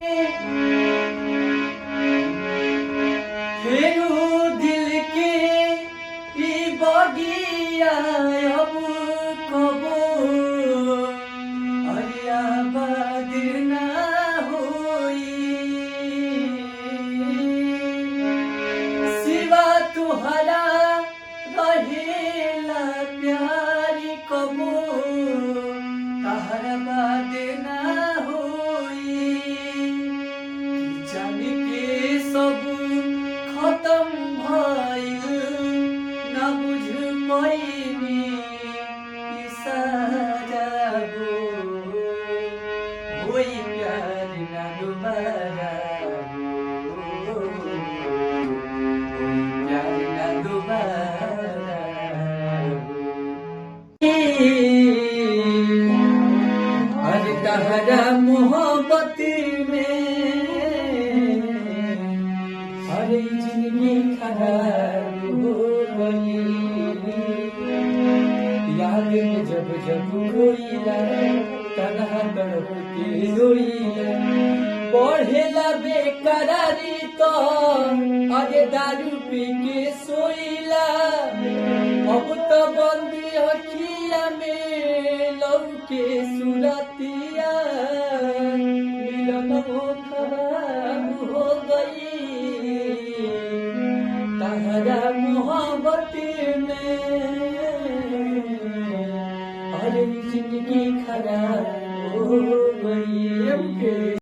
फेरू दिल के ई बगिया अब कबो आबाद ना होई। सिवा तुहरा रहेला प्यारी कबो तहरा बाद ना होई। जान के सब खत्म भइल ना बुझ पैनी इशारा होई प्यार ना दोबारा प्यार ना दोबारा। अरे तहरा मोहब्बत में अरे जिंदगी खराब हो गई। याद में जब जब रोईला तन्हा तड़प के रोईला बढ़ेला बेकरारी तो अरे दारू पी के सोईला। अब तो बंदी अखिया में लौके सुरतिया मिलन हो खराब हो गई। तहरा मोहब्बत में अरे जिंदगी खराब हो गई।